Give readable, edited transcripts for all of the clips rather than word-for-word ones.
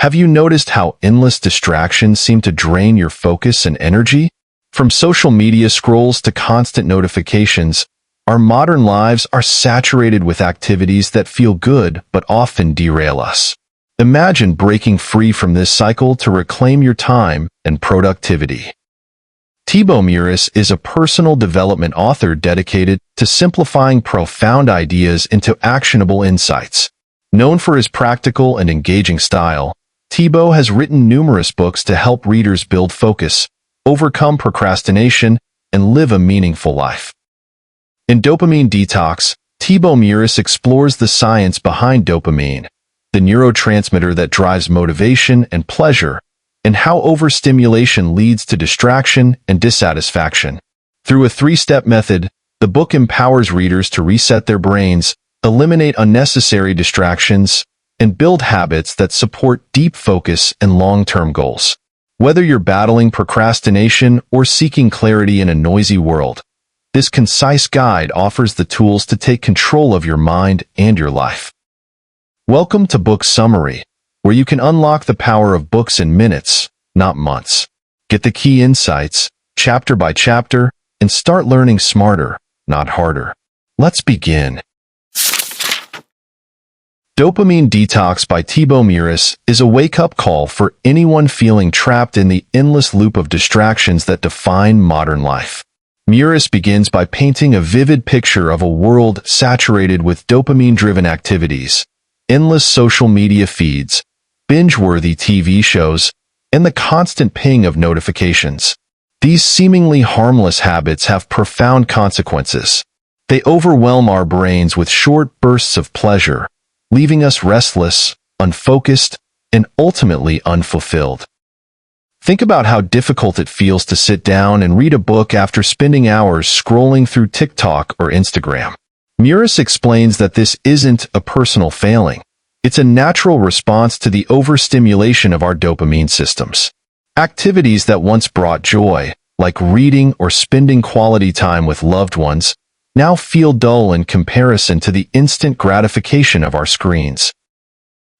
Have you noticed how endless distractions seem to drain your focus and energy? From social media scrolls to constant notifications, our modern lives are saturated with activities that feel good but often derail us. Imagine breaking free from this cycle to reclaim your time and productivity. Thibaut Meurisse is a personal development author dedicated to simplifying profound ideas into actionable insights. Known for his practical and engaging style, Thibaut has written numerous books to help readers build focus, overcome procrastination, and live a meaningful life. In Dopamine Detox, Thibaut Meurisse explores the science behind dopamine, the neurotransmitter that drives motivation and pleasure, and how overstimulation leads to distraction and dissatisfaction. Through a three-step method, the book empowers readers to reset their brains, eliminate unnecessary distractions, and build habits that support deep focus and long-term goals. Whether you're battling procrastination or seeking clarity in a noisy world, this concise guide offers the tools to take control of your mind and your life. Welcome to Book Summary, where you can unlock the power of books in minutes, not months. Get the key insights, chapter by chapter, and start learning smarter, not harder. Let's begin. Dopamine Detox by Thibaut Meurisse is a wake-up call for anyone feeling trapped in the endless loop of distractions that define modern life. Meurisse begins by painting a vivid picture of a world saturated with dopamine-driven activities, endless social media feeds, binge-worthy TV shows, and the constant ping of notifications. These seemingly harmless habits have profound consequences. They overwhelm our brains with short bursts of pleasure, leaving us restless, unfocused, and ultimately unfulfilled. Think about how difficult it feels to sit down and read a book after spending hours scrolling through TikTok or Instagram. Meurisse explains that this isn't a personal failing. It's a natural response to the overstimulation of our dopamine systems. Activities that once brought joy, like reading or spending quality time with loved ones, now feel dull in comparison to the instant gratification of our screens.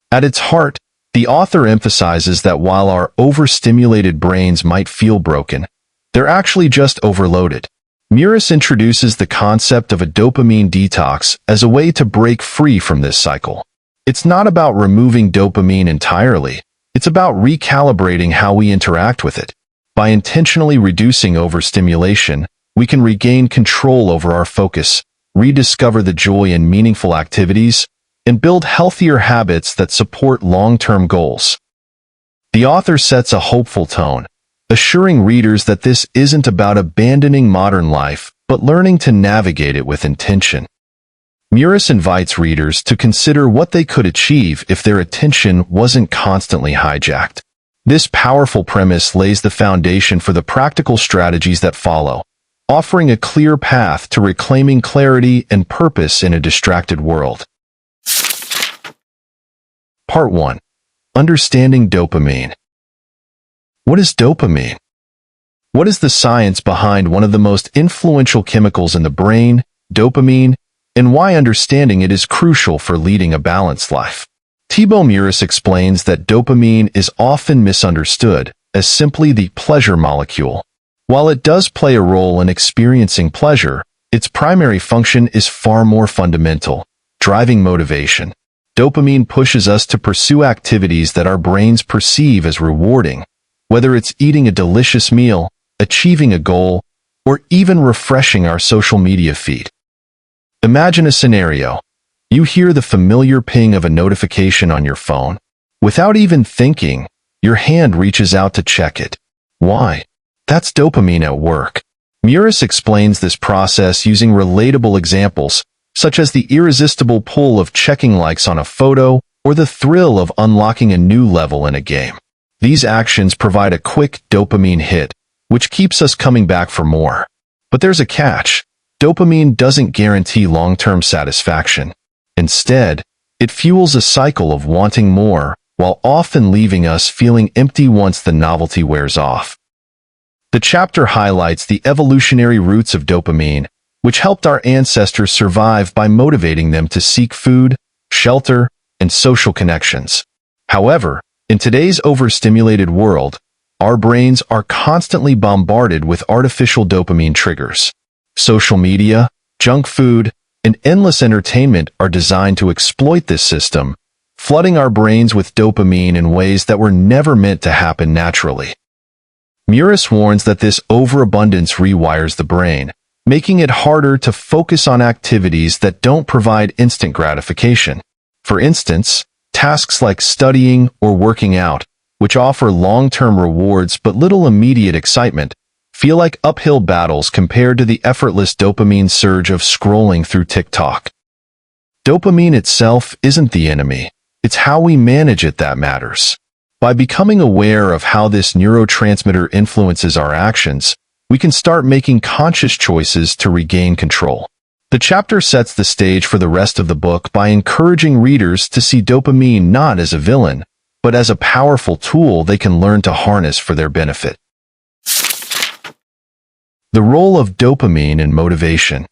At its heart, the author emphasizes that while our overstimulated brains might feel broken, they're actually just overloaded. Meurisse introduces the concept of a dopamine detox as a way to break free from this cycle. It's not about removing dopamine entirely, it's about recalibrating how we interact with it. By intentionally reducing overstimulation, we can regain control over our focus, rediscover the joy in meaningful activities, and build healthier habits that support long-term goals. The author sets a hopeful tone, assuring readers that this isn't about abandoning modern life, but learning to navigate it with intention. Meurisse invites readers to consider what they could achieve if their attention wasn't constantly hijacked. This powerful premise lays the foundation for the practical strategies that follow, offering a clear path to reclaiming clarity and purpose in a distracted world. Part 1. Understanding dopamine. What is dopamine? What is the science behind one of the most influential chemicals in the brain, dopamine, and why understanding it is crucial for leading a balanced life? Thibaut Meurisse explains that dopamine is often misunderstood as simply the pleasure molecule. While it does play a role in experiencing pleasure, its primary function is far more fundamental, driving motivation. Dopamine pushes us to pursue activities that our brains perceive as rewarding, whether it's eating a delicious meal, achieving a goal, or even refreshing our social media feed. Imagine a scenario. You hear the familiar ping of a notification on your phone. Without even thinking, your hand reaches out to check it. Why? That's dopamine at work. Meurisse explains this process using relatable examples, such as the irresistible pull of checking likes on a photo or the thrill of unlocking a new level in a game. These actions provide a quick dopamine hit, which keeps us coming back for more. But there's a catch. Dopamine doesn't guarantee long-term satisfaction. Instead, it fuels a cycle of wanting more, while often leaving us feeling empty once the novelty wears off. The chapter highlights the evolutionary roots of dopamine, which helped our ancestors survive by motivating them to seek food, shelter, and social connections. However, In today's overstimulated world, our brains are constantly bombarded with artificial dopamine triggers. Social media, junk food, and endless entertainment are designed to exploit this system, flooding our brains with dopamine in ways that were never meant to happen naturally. Meurisse warns that this overabundance rewires the brain, making it harder to focus on activities that don't provide instant gratification. For instance, tasks like studying or working out, which offer long-term rewards but little immediate excitement, feel like uphill battles compared to the effortless dopamine surge of scrolling through TikTok. Dopamine itself isn't the enemy. It's how we manage it that matters. By becoming aware of how this neurotransmitter influences our actions, we can start making conscious choices to regain control. The chapter sets the stage for the rest of the book by encouraging readers to see dopamine not as a villain, but as a powerful tool they can learn to harness for their benefit. The role of dopamine in motivation.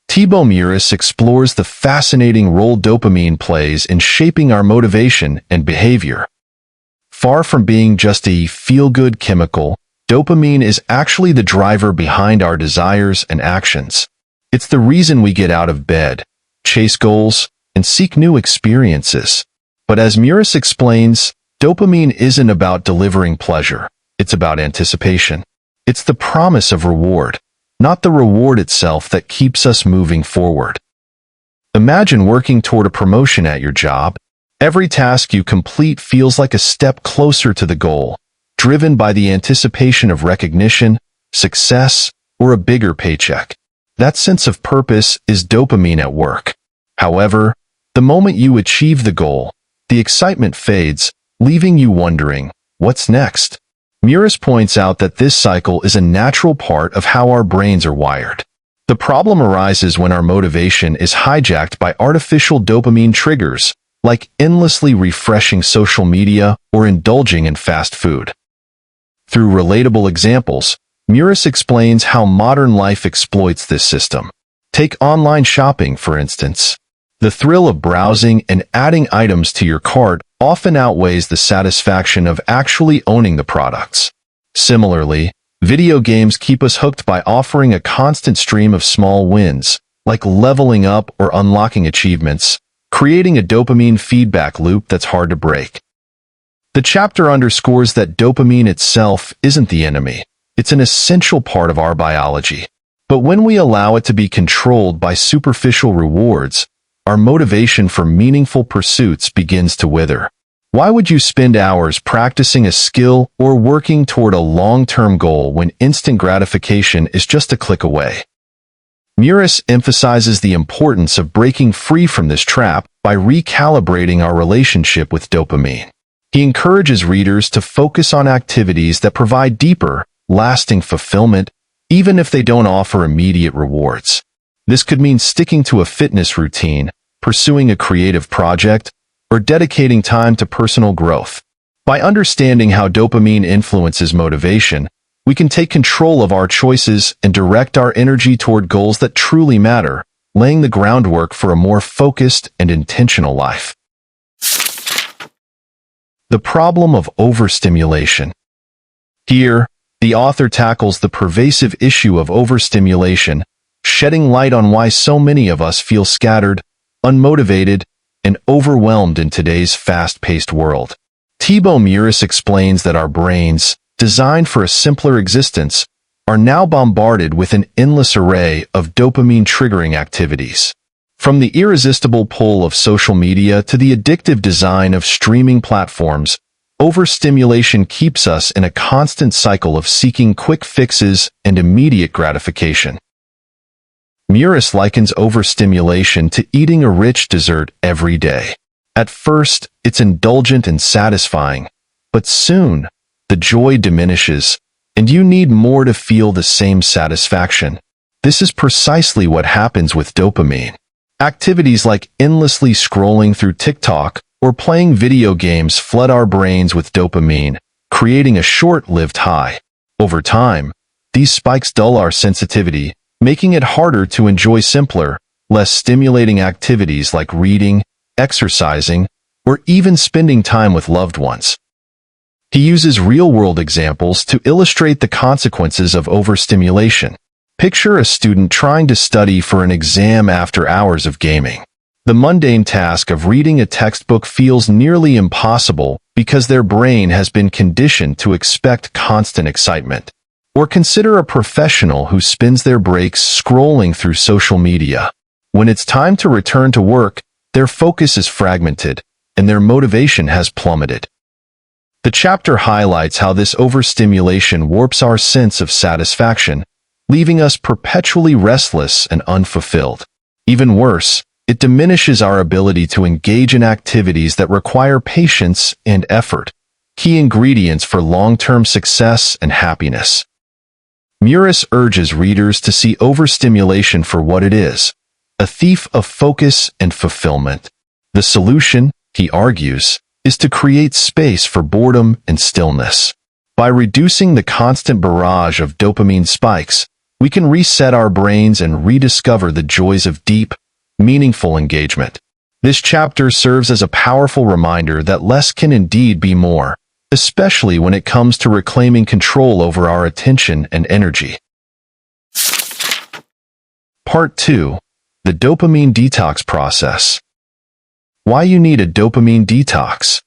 Thibaut Meurisse explores the fascinating role dopamine plays in shaping our motivation and behavior. Far from being just a feel-good chemical, dopamine is actually the driver behind our desires and actions. It's the reason we get out of bed, chase goals, and seek new experiences. But as Meurisse explains, dopamine isn't about delivering pleasure. It's about anticipation. It's the promise of reward, not the reward itself, that keeps us moving forward. Imagine working toward a promotion at your job. Every task you complete feels like a step closer to the goal, driven by the anticipation of recognition, success, or a bigger paycheck. That sense of purpose is dopamine at work. However, the moment you achieve the goal, the excitement fades, leaving you wondering, what's next? Meurisse points out that this cycle is a natural part of how our brains are wired. The problem arises when our motivation is hijacked by artificial dopamine triggers, like endlessly refreshing social media or indulging in fast food. Through relatable examples, Meurisse explains how modern life exploits this system. Take online shopping, for instance. The thrill of browsing and adding items to your cart often outweighs the satisfaction of actually owning the products. Similarly, video games keep us hooked by offering a constant stream of small wins, like leveling up or unlocking achievements, creating a dopamine feedback loop that's hard to break. The chapter underscores that dopamine itself isn't the enemy. It's an essential part of our biology. But when we allow it to be controlled by superficial rewards, our motivation for meaningful pursuits begins to wither. Why would you spend hours practicing a skill or working toward a long-term goal when instant gratification is just a click away? Meurisse emphasizes the importance of breaking free from this trap by recalibrating our relationship with dopamine. He encourages readers to focus on activities that provide deeper, lasting fulfillment, even if they don't offer immediate rewards. This could mean sticking to a fitness routine, pursuing a creative project, or dedicating time to personal growth. By understanding how dopamine influences motivation, we can take control of our choices and direct our energy toward goals that truly matter, laying the groundwork for a more focused and intentional life. The problem of overstimulation. Here, the author tackles the pervasive issue of overstimulation, shedding light on why so many of us feel scattered, unmotivated, and overwhelmed in today's fast-paced world. Thibaut Meurisse explains that our brains, designed for a simpler existence, are now bombarded with an endless array of dopamine-triggering activities. From the irresistible pull of social media to the addictive design of streaming platforms, overstimulation keeps us in a constant cycle of seeking quick fixes and immediate gratification. Meurisse likens overstimulation to eating a rich dessert every day. At first, it's indulgent and satisfying, but soon, the joy diminishes, and you need more to feel the same satisfaction. This is precisely what happens with dopamine. Activities like endlessly scrolling through TikTok or playing video games flood our brains with dopamine, creating a short-lived high. Over time, these spikes dull our sensitivity, making it harder to enjoy simpler, less stimulating activities like reading, exercising, or even spending time with loved ones. He uses real-world examples to illustrate the consequences of overstimulation. Picture a student trying to study for an exam after hours of gaming. The mundane task of reading a textbook feels nearly impossible because their brain has been conditioned to expect constant excitement. Or consider a professional who spends their breaks scrolling through social media. When it's time to return to work, their focus is fragmented, and their motivation has plummeted. The chapter highlights how this overstimulation warps our sense of satisfaction, leaving us perpetually restless and unfulfilled. Even worse, it diminishes our ability to engage in activities that require patience and effort, key ingredients for long-term success and happiness. Meurisse urges readers to see overstimulation for what it is, a thief of focus and fulfillment. The solution, he argues, is to create space for boredom and stillness. By reducing the constant barrage of dopamine spikes, we can reset our brains and rediscover the joys of deep, meaningful engagement. This chapter serves as a powerful reminder that less can indeed be more, especially when it comes to reclaiming control over our attention and energy. Part 2. The Dopamine Detox Process. Why you need a dopamine detox.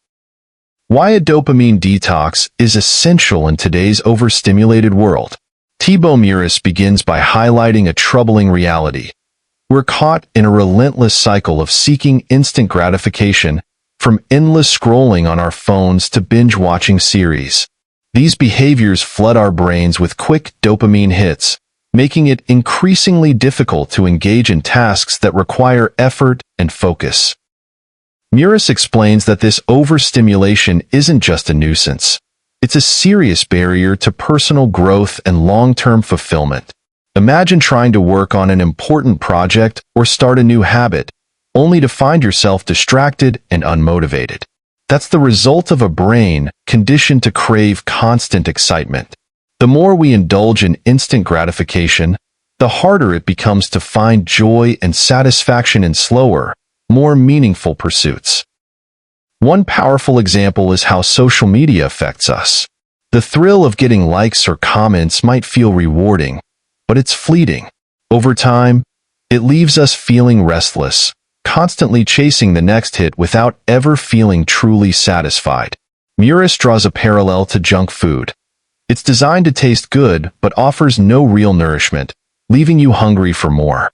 Why a dopamine detox is essential in today's overstimulated world. Thibaut Meurisse begins by highlighting a troubling reality. We're caught in a relentless cycle of seeking instant gratification, from endless scrolling on our phones to binge-watching series. These behaviors flood our brains with quick dopamine hits, making it increasingly difficult to engage in tasks that require effort and focus. Meurisse explains that this overstimulation isn't just a nuisance. It's a serious barrier to personal growth and long-term fulfillment. Imagine trying to work on an important project or start a new habit, only to find yourself distracted and unmotivated. That's the result of a brain conditioned to crave constant excitement. The more we indulge in instant gratification, the harder it becomes to find joy and satisfaction in slower, more meaningful pursuits. One powerful example is how social media affects us. The thrill of getting likes or comments might feel rewarding, but it's fleeting. Over time, it leaves us feeling restless, constantly chasing the next hit without ever feeling truly satisfied. Meurisse draws a parallel to junk food. It's designed to taste good but offers no real nourishment, leaving you hungry for more.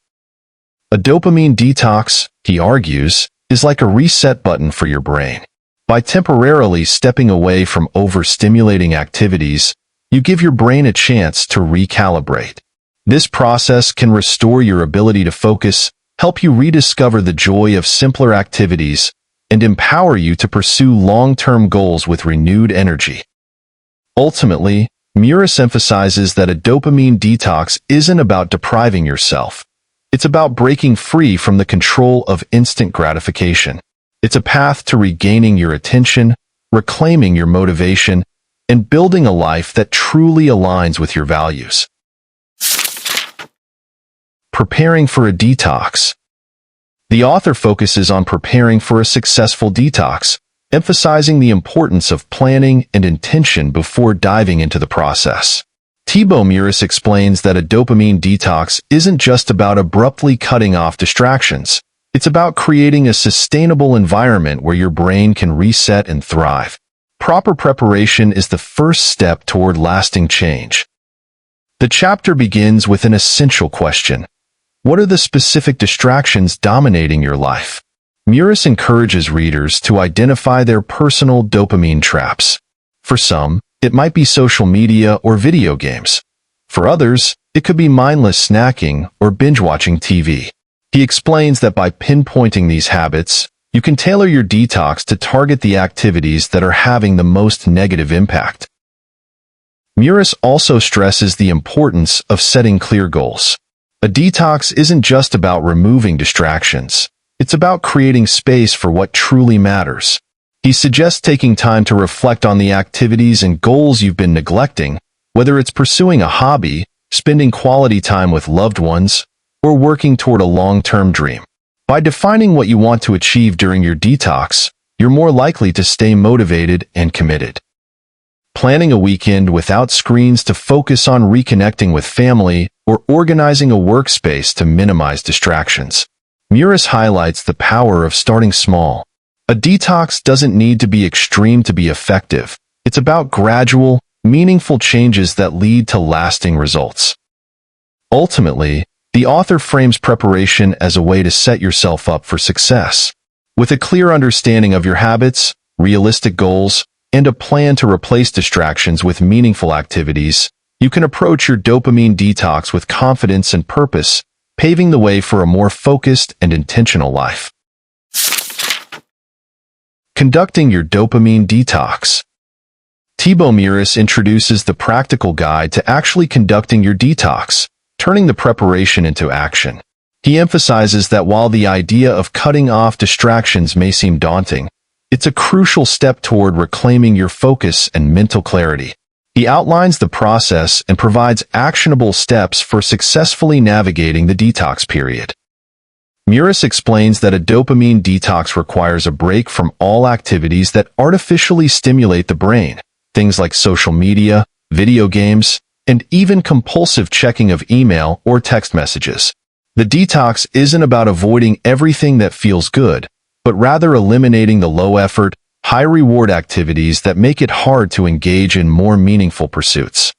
A dopamine detox, he argues, is like a reset button for your brain. By temporarily stepping away from overstimulating activities, you give your brain a chance to recalibrate. This process can restore your ability to focus, help you rediscover the joy of simpler activities, and empower you to pursue long-term goals with renewed energy. Ultimately, Meurisse emphasizes that a dopamine detox isn't about depriving yourself. It's about breaking free from the control of instant gratification. It's a path to regaining your attention, reclaiming your motivation, and building a life that truly aligns with your values. Preparing for a detox. The author focuses on preparing for a successful detox, emphasizing the importance of planning and intention before diving into the process. Thibaut Meurisse explains that a dopamine detox isn't just about abruptly cutting off distractions. It's about creating a sustainable environment where your brain can reset and thrive. Proper preparation is the first step toward lasting change. The chapter begins with an essential question. What are the specific distractions dominating your life? Meurisse encourages readers to identify their personal dopamine traps. For some, it might be social media or video games. For others, it could be mindless snacking or binge-watching TV. He explains that by pinpointing these habits, you can tailor your detox to target the activities that are having the most negative impact. Meurisse also stresses the importance of setting clear goals. A detox isn't just about removing distractions. It's about creating space for what truly matters. He suggests taking time to reflect on the activities and goals you've been neglecting, whether it's pursuing a hobby, spending quality time with loved ones, or working toward a long-term dream. By defining what you want to achieve during your detox, you're more likely to stay motivated and committed. Planning a weekend without screens to focus on reconnecting with family or organizing a workspace to minimize distractions. Meurisse highlights the power of starting small. A detox doesn't need to be extreme to be effective. It's about gradual, meaningful changes that lead to lasting results. Ultimately, the author frames preparation as a way to set yourself up for success. With a clear understanding of your habits, realistic goals, and a plan to replace distractions with meaningful activities, you can approach your dopamine detox with confidence and purpose, paving the way for a more focused and intentional life. Conducting your dopamine detox. Thibaut Meurisse introduces the practical guide to actually conducting your detox, turning the preparation into action. He emphasizes that while the idea of cutting off distractions may seem daunting, it's a crucial step toward reclaiming your focus and mental clarity. He outlines the process and provides actionable steps for successfully navigating the detox period. Meurisse explains that a dopamine detox requires a break from all activities that artificially stimulate the brain, things like social media, video games, and even compulsive checking of email or text messages. The detox isn't about avoiding everything that feels good, but rather eliminating the low-effort, high-reward activities that make it hard to engage in more meaningful pursuits.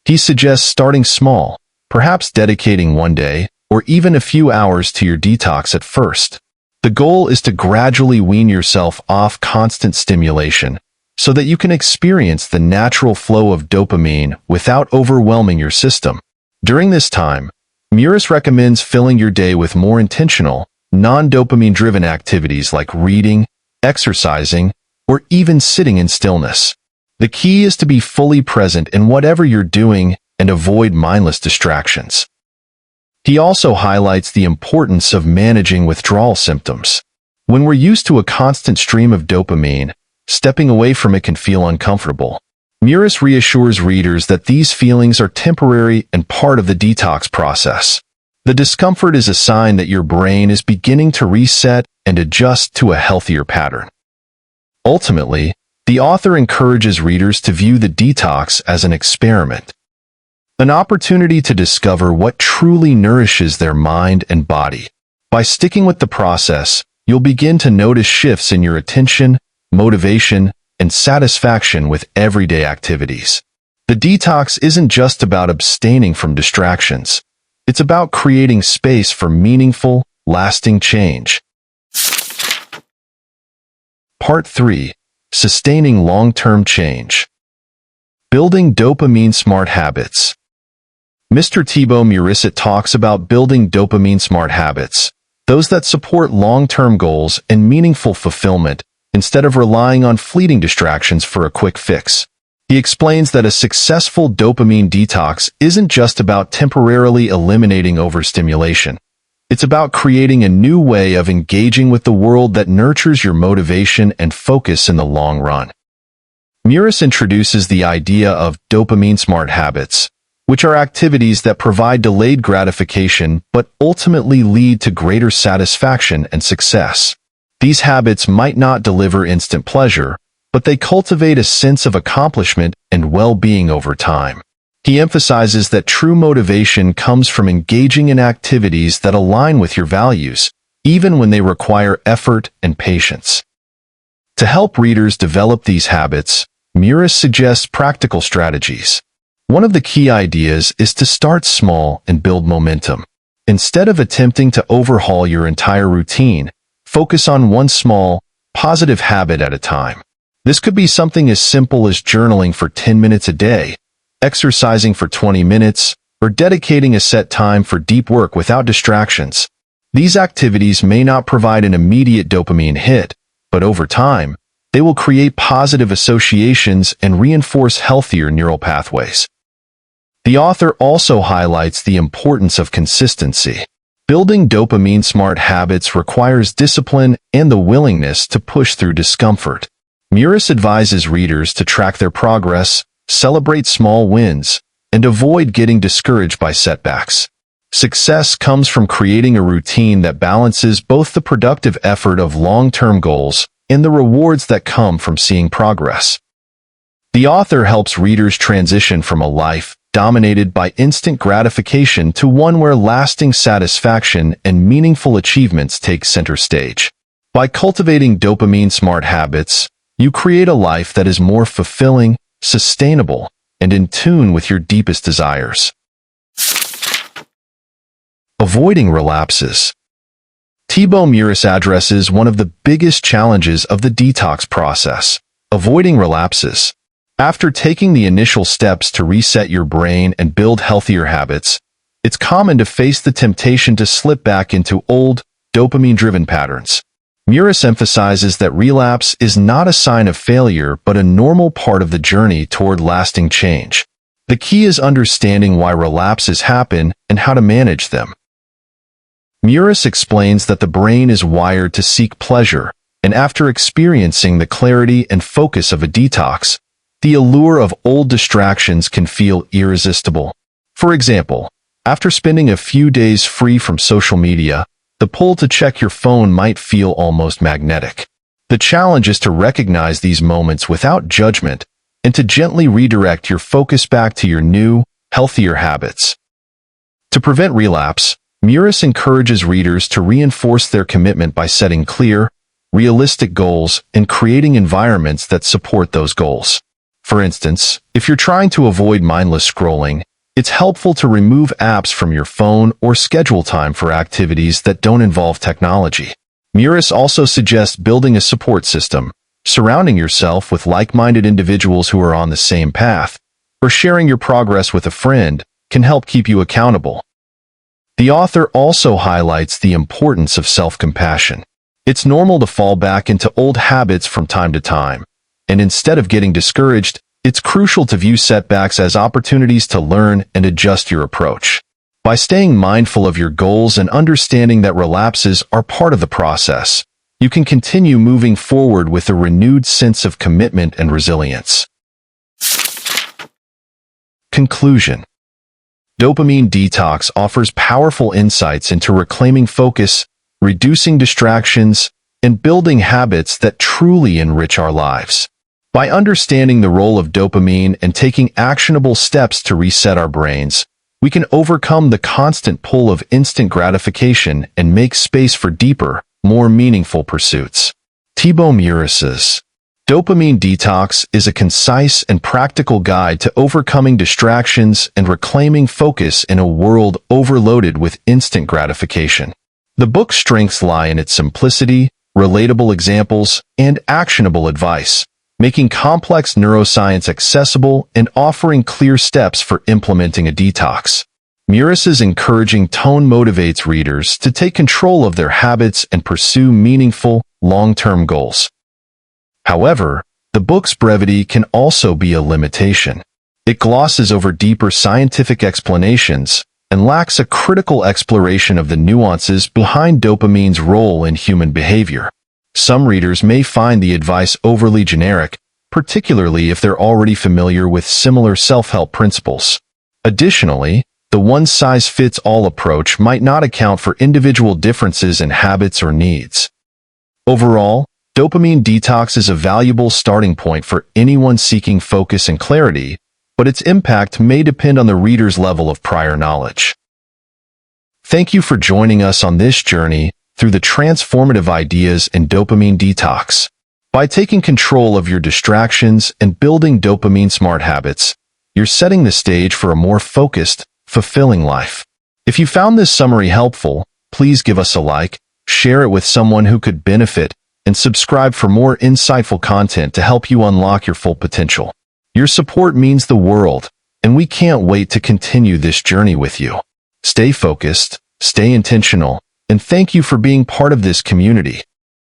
He suggests starting small, perhaps dedicating one day or even a few hours to your detox at first. The goal is to gradually wean yourself off constant stimulation so that you can experience the natural flow of dopamine without overwhelming your system. During this time, Meurisse recommends filling your day with more intentional, non-dopamine-driven activities like reading, exercising, or even sitting in stillness. The key is to be fully present in whatever you're doing and avoid mindless distractions. He also highlights the importance of managing withdrawal symptoms. When we're used to a constant stream of dopamine, stepping away from it can feel uncomfortable. Meurisse reassures readers that these feelings are temporary and part of the detox process. The discomfort is a sign that your brain is beginning to reset and adjust to a healthier pattern. Ultimately, the author encourages readers to view the detox as an experiment, an opportunity to discover what truly nourishes their mind and body. By sticking with the process, you'll begin to notice shifts in your attention, motivation, and satisfaction with everyday activities. The detox isn't just about abstaining from distractions. It's about creating space for meaningful, lasting change. Part 3. Sustaining long-term change. Building dopamine-smart habits. Mr. Thibaut Meurisse talks about building dopamine-smart habits, those that support long-term goals and meaningful fulfillment, instead of relying on fleeting distractions for a quick fix. He explains that a successful dopamine detox isn't just about temporarily eliminating overstimulation. It's about creating a new way of engaging with the world that nurtures your motivation and focus in the long run. Meurisse introduces the idea of dopamine-smart habits, which are activities that provide delayed gratification but ultimately lead to greater satisfaction and success. These habits might not deliver instant pleasure, but they cultivate a sense of accomplishment and well-being over time. He emphasizes that true motivation comes from engaging in activities that align with your values, even when they require effort and patience. To help readers develop these habits, Meurisse suggests practical strategies. One of the key ideas is to start small and build momentum. Instead of attempting to overhaul your entire routine, focus on one small, positive habit at a time. This could be something as simple as journaling for 10 minutes a day, exercising for 20 minutes, or dedicating a set time for deep work without distractions. These activities may not provide an immediate dopamine hit, but over time, they will create positive associations and reinforce healthier neural pathways. The author also highlights the importance of consistency. Building dopamine-smart habits requires discipline and the willingness to push through discomfort. Meurisse advises readers to track their progress, celebrate small wins, and avoid getting discouraged by setbacks. Success comes from creating a routine that balances both the productive effort of long-term goals and the rewards that come from seeing progress. The author helps readers transition from a life dominated by instant gratification to one where lasting satisfaction and meaningful achievements take center stage. By cultivating dopamine-smart habits, you create a life that is more fulfilling, sustainable, and in tune with your deepest desires. Avoiding relapses. Thibaut Meurisse addresses one of the biggest challenges of the detox process: avoiding relapses. After taking the initial steps to reset your brain and build healthier habits, it's common to face the temptation to slip back into old, dopamine-driven patterns. Meurisse emphasizes that relapse is not a sign of failure but a normal part of the journey toward lasting change. The key is understanding why relapses happen and how to manage them. Meurisse explains that the brain is wired to seek pleasure, and after experiencing the clarity and focus of a detox, the allure of old distractions can feel irresistible. For example, after spending a few days free from social media, the pull to check your phone might feel almost magnetic. The challenge is to recognize these moments without judgment and to gently redirect your focus back to your new, healthier habits. To prevent relapse, Meurisse encourages readers to reinforce their commitment by setting clear, realistic goals and creating environments that support those goals. For instance, if you're trying to avoid mindless scrolling, it's helpful to remove apps from your phone or schedule time for activities that don't involve technology. Meurisse also suggests building a support system, surrounding yourself with like-minded individuals who are on the same path, or sharing your progress with a friend can help keep you accountable. The author also highlights the importance of self-compassion. It's normal to fall back into old habits from time to time, and instead of getting discouraged, it's crucial to view setbacks as opportunities to learn and adjust your approach. By staying mindful of your goals and understanding that relapses are part of the process, you can continue moving forward with a renewed sense of commitment and resilience. Conclusion. Dopamine Detox offers powerful insights into reclaiming focus, reducing distractions, and building habits that truly enrich our lives. By understanding the role of dopamine and taking actionable steps to reset our brains, we can overcome the constant pull of instant gratification and make space for deeper, more meaningful pursuits. Thibaut Meurisse's Dopamine Detox is a concise and practical guide to overcoming distractions and reclaiming focus in a world overloaded with instant gratification. The book's strengths lie in its simplicity, relatable examples, and actionable advice, making complex neuroscience accessible and offering clear steps for implementing a detox. Meurisse's encouraging tone motivates readers to take control of their habits and pursue meaningful, long-term goals. However, the book's brevity can also be a limitation. It glosses over deeper scientific explanations and lacks a critical exploration of the nuances behind dopamine's role in human behavior. Some readers may find the advice overly generic, particularly if they're already familiar with similar self-help principles. Additionally, the one-size-fits-all approach might not account for individual differences in habits or needs. Overall, Dopamine Detox is a valuable starting point for anyone seeking focus and clarity, but its impact may depend on the reader's level of prior knowledge. Thank you for joining us on this journey through the transformative ideas in Dopamine Detox. By taking control of your distractions and building dopamine-smart habits, you're setting the stage for a more focused, fulfilling life. If you found this summary helpful, please give us a like, share it with someone who could benefit, and subscribe for more insightful content to help you unlock your full potential. Your support means the world, and we can't wait to continue this journey with you. Stay focused, stay intentional, and thank you for being part of this community.